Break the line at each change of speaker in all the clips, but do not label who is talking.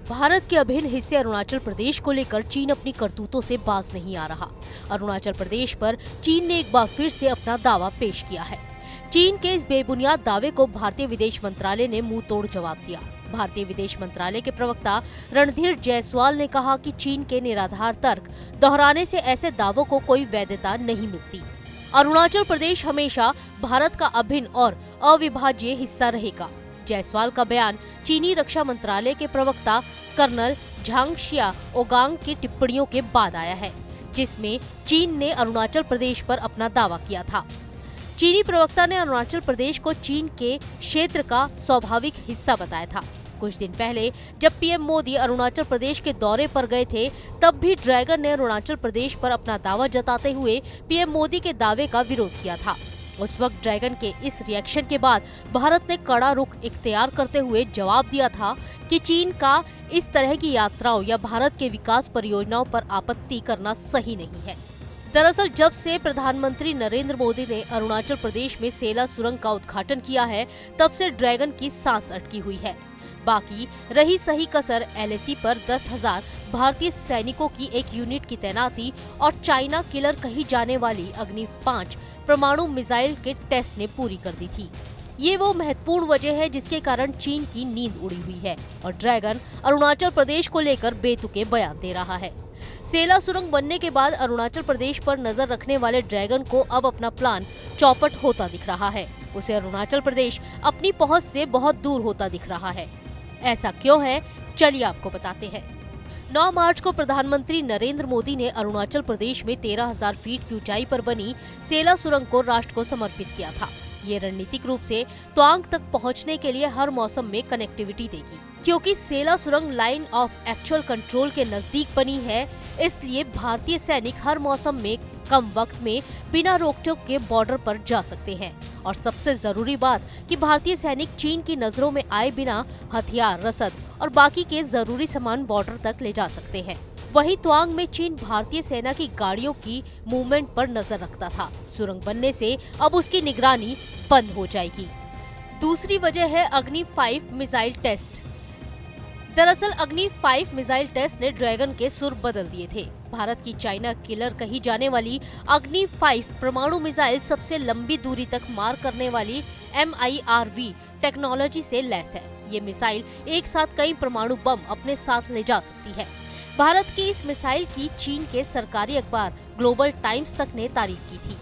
भारत के अभिन्न हिस्से अरुणाचल प्रदेश को लेकर चीन अपनी करतूतों से बाज नहीं आ रहा। अरुणाचल प्रदेश पर चीन ने एक बार फिर से अपना दावा पेश किया है। चीन के इस बेबुनियाद दावे को भारतीय विदेश मंत्रालय ने मुंह तोड़ जवाब दिया। भारतीय विदेश मंत्रालय के प्रवक्ता रणधीर जायसवाल ने कहा कि चीन के निराधार तर्क दोहराने से ऐसे दावों को कोई वैधता नहीं मिलती। अरुणाचल प्रदेश हमेशा भारत का अभिन्न और अविभाज्य हिस्सा रहेगा। जायसवाल का बयान चीनी रक्षा मंत्रालय के प्रवक्ता कर्नल झांग शिया ओगांग की टिप्पणियों के बाद आया है, जिसमें चीन ने अरुणाचल प्रदेश पर अपना दावा किया था। चीनी प्रवक्ता ने अरुणाचल प्रदेश को चीन के क्षेत्र का स्वाभाविक हिस्सा बताया था। कुछ दिन पहले जब पीएम मोदी अरुणाचल प्रदेश के दौरे पर गए थे, तब भी ड्रैगन ने अरुणाचल प्रदेश पर अपना दावा जताते हुए पीएम मोदी के दावे का विरोध किया था। उस वक्त ड्रैगन के इस रिएक्शन के बाद भारत ने कड़ा रुख इख्तियार करते हुए जवाब दिया था कि चीन का इस तरह की यात्राओं या भारत के विकास परियोजनाओं पर आपत्ति करना सही नहीं है। दरअसल जब से प्रधानमंत्री नरेंद्र मोदी ने अरुणाचल प्रदेश में सेला सुरंग का उद्घाटन किया है, तब से ड्रैगन की सांस अटकी हुई है। बाकी रही सही कसर एलएसी पर 10,000 भारतीय सैनिकों की एक यूनिट की तैनाती और चाइना किलर कही जाने वाली अग्नि 5 परमाणु मिसाइल के टेस्ट ने पूरी कर दी थी। ये वो महत्वपूर्ण वजह है जिसके कारण चीन की नींद उड़ी हुई है और ड्रैगन अरुणाचल प्रदेश को लेकर बेतुके बयान दे रहा है। सेला सुरंग बनने के बाद अरुणाचल प्रदेश पर नजर रखने वाले ड्रैगन को अब अपना प्लान चौपट होता दिख रहा है। उसे अरुणाचल प्रदेश अपनी पहुंच से बहुत दूर होता दिख रहा है। ऐसा क्यों है, चलिए आपको बताते हैं। 9 मार्च को प्रधानमंत्री नरेंद्र मोदी ने अरुणाचल प्रदेश में 13,000 फीट की ऊंचाई पर बनी सेला सुरंग को राष्ट्र को समर्पित किया था। ये रणनीतिक रूप से तवांग तक पहुंचने के लिए हर मौसम में कनेक्टिविटी देगी। क्योंकि सेला सुरंग लाइन ऑफ एक्चुअल कंट्रोल के नजदीक बनी है, इसलिए भारतीय सैनिक हर मौसम में कम वक्त में बिना रोक-टोक के बॉर्डर पर जा सकते हैं। और सबसे जरूरी बात कि भारतीय सैनिक चीन की नजरों में आए बिना हथियार, रसद और बाकी के जरूरी सामान बॉर्डर तक ले जा सकते हैं। वहीं तवांग में चीन भारतीय सेना की गाड़ियों की मूवमेंट पर नजर रखता था। सुरंग बनने से अब उसकी निगरानी बंद हो जाएगी। दूसरी वजह है अग्नि 5 मिसाइल टेस्ट। दरअसल अग्नि 5 मिसाइल टेस्ट ने ड्रैगन के सुर बदल दिए थे। भारत की चाइना किलर कही जाने वाली अग्नि 5 परमाणु मिसाइल सबसे लंबी दूरी तक मार करने वाली MIRV टेक्नोलॉजी से लैस है। ये मिसाइल एक साथ कई परमाणु बम अपने साथ ले जा सकती है। भारत की इस मिसाइल की चीन के सरकारी अखबार ग्लोबल टाइम्स तक ने तारीफ की थी।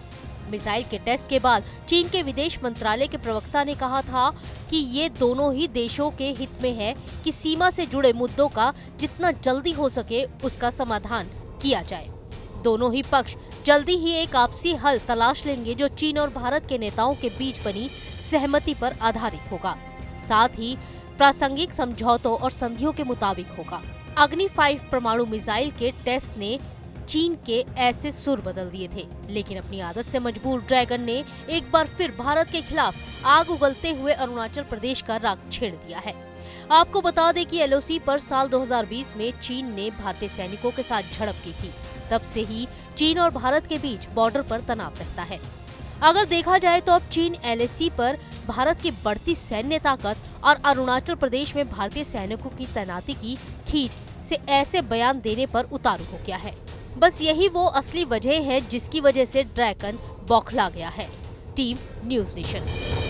मिसाइल के टेस्ट के बाद चीन के विदेश मंत्रालय के प्रवक्ता ने कहा था कि ये दोनों ही देशों के हित में है कि सीमा से जुड़े मुद्दों का जितना जल्दी हो सके उसका समाधान किया जाए। दोनों ही पक्ष जल्दी ही एक आपसी हल तलाश लेंगे जो चीन और भारत के नेताओं के बीच बनी सहमति पर आधारित होगा, साथ ही प्रासंगिक समझौतों और संधियों के मुताबिक होगा। अग्नि 5 परमाणु मिसाइल के टेस्ट ने चीन के ऐसे सुर बदल दिए थे, लेकिन अपनी आदत से मजबूर ड्रैगन ने एक बार फिर भारत के खिलाफ आग उगलते हुए अरुणाचल प्रदेश का राग छेड़ दिया है। आपको बता दें कि LOC पर साल 2020 में चीन ने भारतीय सैनिकों के साथ झड़प की थी। तब से ही चीन और भारत के बीच बॉर्डर पर तनाव रहता है। अगर देखा जाए तो अब चीन LAC पर भारत की बढ़ती सैन्य ताकत और अरुणाचल प्रदेश में भारतीय सैनिकों की तैनाती की खींच से ऐसे बयान देने पर उतारू हो गया है। बस यही वो असली वजह है जिसकी वजह से ड्रैगन बौखला गया है। Team news nation.